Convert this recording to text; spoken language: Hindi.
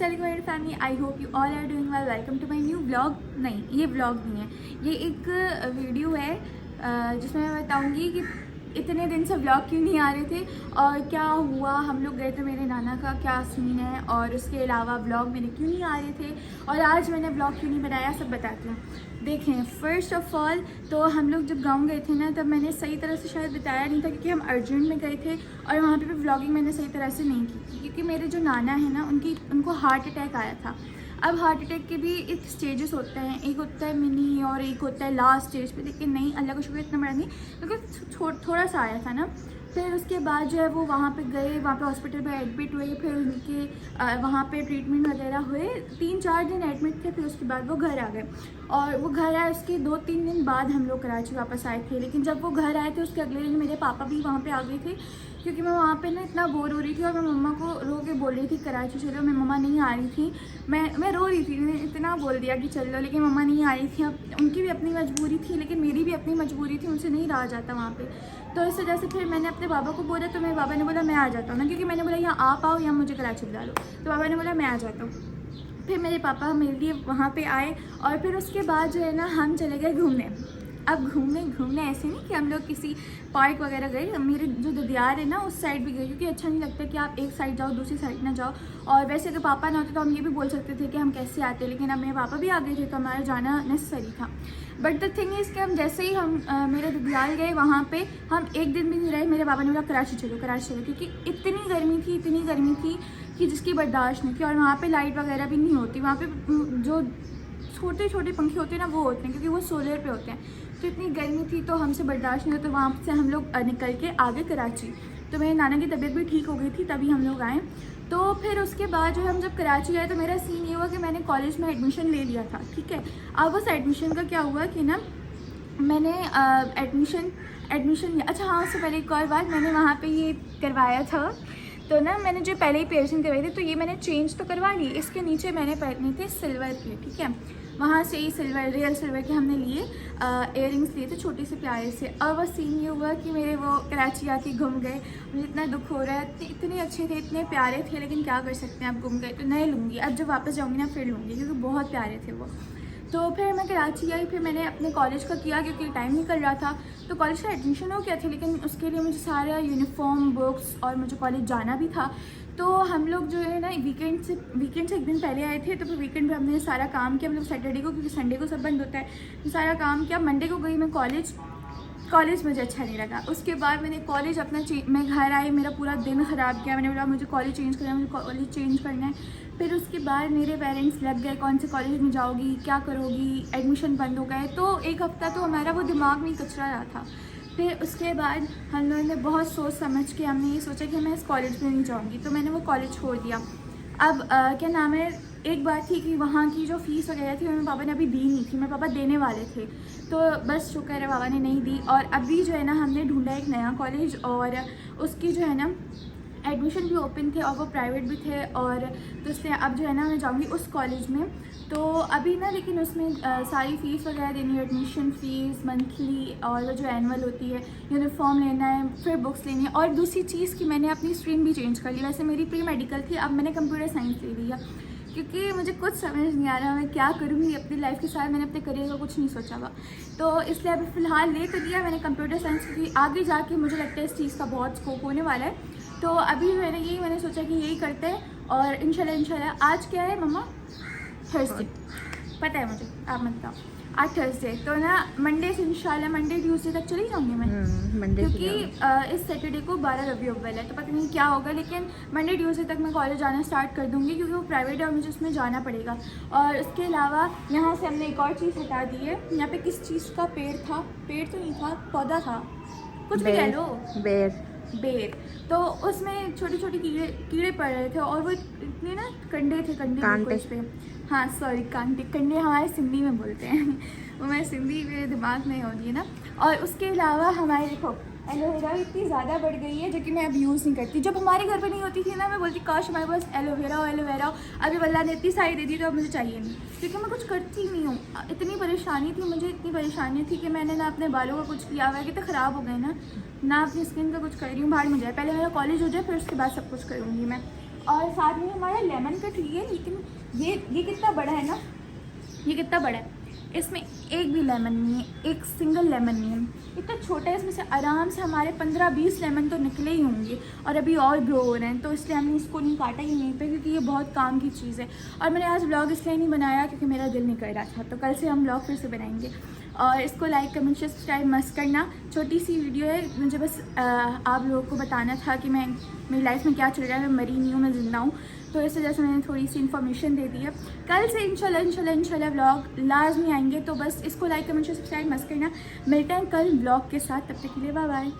मेरी family, I hope you all are doing well. Welcome to my new vlog. नहीं, ये व्लॉग नहीं है, ये एक वीडियो है जिसमें मैं बताऊंगी कि इतने दिन से व्लॉग क्यों नहीं आ रहे थे और क्या हुआ। हम लोग गए थे मेरे नाना का, क्या सीन है, और उसके अलावा व्लॉग मेरे क्यों नहीं आ रहे थे और आज मैंने व्लॉग क्यों नहीं बनाया, सब बताती हूँ। देखें, फ़र्स्ट ऑफ़ ऑल तो हम लोग जब गाँव गए थे ना, तब मैंने सही तरह से शायद बताया नहीं था क्योंकि हम अर्जेंट में गए थे और वहाँ पे भी व्लॉगिंग मैंने सही तरह से नहीं की थी क्योंकि मेरे जो नाना है ना, उनको हार्ट अटैक आया था। अब हार्ट अटैक के भी एक स्टेजेस होते हैं, एक होता है मिनी और एक होता है लास्ट स्टेज पे, लेकिन नहीं, अल्लाह का शुक्र इतना बड़ा नहीं, क्योंकि थोड़ा सा आया था ना। फिर उसके बाद जो है वो वहाँ पे गए, वहाँ पे हॉस्पिटल में एडमिट हुए, फिर उनके वहाँ पे ट्रीटमेंट वगैरह हुए, 3-4 दिन एडमिट थे। फिर उसके बाद वो घर आ गए और वो घर आए, उसके 2-3 दिन बाद हम लोग कराची वापस आए थे। लेकिन जब वो घर आए थे उसके अगले दिन मेरे पापा भी वहाँ पे आ गए थे क्योंकि मैं वहाँ पे ना इतना बोर हो रही थी और मैं मम्मा को रो के बोल रही थी कराची चलो। मैं मम्मा नहीं आ रही थी, मैं रो रही थी, मैंने इतना बोल दिया कि चल लो, लेकिन मम्मा नहीं आ रही थी। अब उनकी भी अपनी मजबूरी थी लेकिन मेरी भी अपनी मजबूरी थी, उनसे नहीं रहा जाता वहाँ पे। तो इस वजह से फिर मैंने अपने बाबा को बोला, तो मेरे बाबा ने बोला मैं आ जाता हूँ ना, क्योंकि मैंने बोला यहाँ आप आओ या मुझे कराची बुला लो, तो बाबा ने बोला मैं आ जाता हूँ। फिर मेरे पापा मेरे लिए वहाँ पे आए और फिर उसके बाद जो है ना हम चले गए घूमने। अब घूमने ऐसे नहीं कि हम लोग किसी पार्क वगैरह गए, मेरे जो ददियार है ना उस साइड भी गए क्योंकि अच्छा नहीं लगता कि आप एक साइड जाओ दूसरी साइड ना जाओ। और वैसे तो पापा ना होते तो हम ये भी बोल सकते थे कि हम कैसे आते, लेकिन अब मेरे पापा भी आ गए थे तो हमारा जाना नेसेसरी था। बट द थिंग इज़ कि हम जैसे ही हम मेरे ददियाल गए वहाँ पे हम एक दिन भी नहीं रहे। मेरे पापा ने बोला कराची चलो क्योंकि इतनी गर्मी थी कि जिसकी बर्दाश्त नहीं थी। और वहाँ पे लाइट वगैरह भी नहीं होती, वहाँ पे जो छोटे पंखे होते हैं ना वो होते हैं क्योंकि वो सोलर पे होते हैं। तो इतनी गर्मी थी तो हमसे बर्दाश्त नहीं होता, तो वहाँ से हम लोग निकल के आगे कराची। तो मेरे नाना की तबीयत भी ठीक हो गई थी तभी हम लोग आए। तो फिर उसके बाद जो हम जब कराची आए तो मेरा सीन ये हुआ कि मैंने कॉलेज में एडमिशन ले लिया था, ठीक है। अब उस एडमिशन का क्या हुआ कि ना मैंने एडमिशन अच्छा हाँ, उससे पहले एक और बात, मैंने वहाँ पे ये करवाया था। तो ना मैंने जो पहले ही पियर्सिंग करवाई थी तो ये मैंने चेंज तो करवा ली, इसके नीचे मैंने पहने थे सिल्वर के, ठीक है। वहाँ से ही रियल सिल्वर के हमने लिए, इयररिंग्स लिए थे छोटे से प्यारे से। और वह सीन ये हुआ कि मेरे वो कराची आके घूम गए, मुझे इतना दुख हो रहा है। इतने अच्छे थे, इतने प्यारे थे, लेकिन क्या कर सकते हैं, अब गुम गए तो नहीं लूँगी। अब जब वापस जाऊँगी ना फिर लूँगी क्योंकि बहुत प्यारे थे वो। तो फिर मैं कराची आई, फिर मैंने अपने कॉलेज का किया क्योंकि टाइम निकल रहा था। तो कॉलेज का एडमिशन हो गया था लेकिन उसके लिए मुझे सारा यूनिफॉर्म, बुक्स और मुझे कॉलेज जाना भी था। तो हम लोग जो है ना वीकेंड से एक दिन पहले आए थे, तो फिर वीकेंड पे हमने सारा काम किया। हम लोग सैटरडे को, क्योंकि संडे को सब बंद होता है, तो सारा काम किया। मंडे को गई मैं कॉलेज मुझे अच्छा नहीं लगा। उसके बाद मैंने कॉलेज मैं घर आई, मेरा पूरा दिन ख़राब किया। मैंने बोला मुझे कॉलेज चेंज करना है। फिर उसके बाद मेरे पेरेंट्स लग गए कौन से कॉलेज में जाओगी, क्या करोगी, एडमिशन बंद हो गए। तो एक हफ़्ता तो हमारा वो दिमाग में कचरा रहा था। फिर उसके बाद हम लोगों ने बहुत सोच समझ के हमने ये सोचा कि मैं इस कॉलेज में नहीं जाऊँगी, तो मैंने वो कॉलेज छोड़ दिया। अब क्या नाम है, एक बात थी कि वहाँ की जो फ़ीस वगैरह थी मेरे पापा ने अभी दी नहीं थी, मेरे पापा देने वाले थे, तो बस शुक्र है पापा ने नहीं दी। और अभी जो है ना हमने ढूंढा एक नया कॉलेज और उसकी जो है ना एडमिशन भी ओपन थे और वो प्राइवेट भी थे। और तो इसलिए अब जो है ना मैं जाऊँगी उस कॉलेज में। तो अभी ना लेकिन उसमें सारी फ़ीस वगैरह देनी है, एडमिशन फ़ीस मंथली और जो एनुअल होती है, यूनिफॉर्म लेना है, फिर बुक्स लेनी है। और दूसरी चीज़ कि मैंने अपनी स्ट्रीम भी चेंज कर ली। वैसे मेरी प्री मेडिकल थी, अब मैंने कंप्यूटर साइंस ले लिया क्योंकि मुझे कुछ समझ नहीं आ रहा मैं क्या करूँगी अपनी लाइफ के साथ। मैंने अपने करियर का कुछ नहीं सोचा हुआ, तो इसलिए अभी फ़िलहाल ले तो दिया मैंने कंप्यूटर साइंस, क्योंकि आगे जाके मुझे लगता है इस चीज़ का बहुत स्कोप होने वाला है। तो अभी मैंने सोचा कि यही करते हैं। और इंशाल्लाह आज क्या है मम्मा, थर्सडे, पता है मुझे, आप मत बताओ। आज थर्सडे, तो ना मंडे से इंशाल्लाह मंडे ट्यूसडे तक चली जाऊँगी मैं, मंडे क्योंकि इस सैटरडे को 12 रबी अव्वल है, तो पता नहीं क्या होगा, लेकिन मंडे ट्यूसडे तक मैं कॉलेज जाना स्टार्ट कर दूँगी क्योंकि वो प्राइवेट है और मुझे उसमें जाना पड़ेगा। और उसके अलावा यहाँ से हमने एक और चीज़ हटा दी है। यहाँ पे किस चीज़ का पेड़ तो नहीं था, पौधा था, कुछ भी कह लो, बेर। तो उसमें छोटे कीड़े पड़ रहे थे और वो इतने ना कंडे थे उस पे। हाँ सॉरी, कंडे हमारे सिंधी में बोलते हैं वो मैं सिंधी मेरे दिमाग में होती है ना। और उसके अलावा हमारे देखो एलोवेरा इतनी ज़्यादा बढ़ गई है जो कि मैं अब यूज़ नहीं करती। जब हमारे घर पे नहीं होती थी ना, मैं बोलती काश हमारे पास एलोवेरा हो। अभी अल्लाह ने इतनी सारी दे दी तो अब मुझे चाहिए नहीं, क्योंकि मैं कुछ करती नहीं हूँ। इतनी परेशानी थी कि मैंने ना अपने बालों का कुछ किया हुआ है कि तो ख़राब हो गए ना अपनी स्किन का कुछ कर रही हूँ। बाहर में जाए, पहले मेरा कॉलेज हो जाए फिर उसके बाद सब कुछ करूँगी मैं। और साथ में हमारा लेमन का ट्री है, लेकिन ये कितना बड़ा है ना, ये कितना बड़ा है, इसमें एक भी लेमन नहीं है, एक सिंगल लेमन नहीं है। इतना छोटा है, इसमें से आराम से हमारे 15-20 लेमन तो निकले ही होंगे, और अभी और ग्रो हो रहे हैं। तो इसलिए हमने इसको नहीं काटा ही नहीं पे, क्योंकि ये बहुत काम की चीज़ है। और मैंने आज व्लॉग इसलिए नहीं बनाया क्योंकि मेरा दिल नहीं कर रहा था। तो कल से हम व्लॉग फिर से बनाएंगे, और इसको लाइक कमेंट सब्सक्राइब मस्त करना। छोटी सी वीडियो है, मुझे बस आप लोगों को बताना था कि मेरी लाइफ में क्या चल रहा है। मैं मरी नहीं हूँ, मैं ज़िंदा हूँ। तो इस वजह से मैंने थोड़ी सी इन्फॉर्मेशन दे दी है। कल से इंशाल्लाह व्लॉग लाजमी आएंगे। तो बस इसको लाइक कमेंट सब्सक्राइब मस्त करना। मिलते हैं कल व्लॉग के साथ, तब तक के लिए बाय बाय।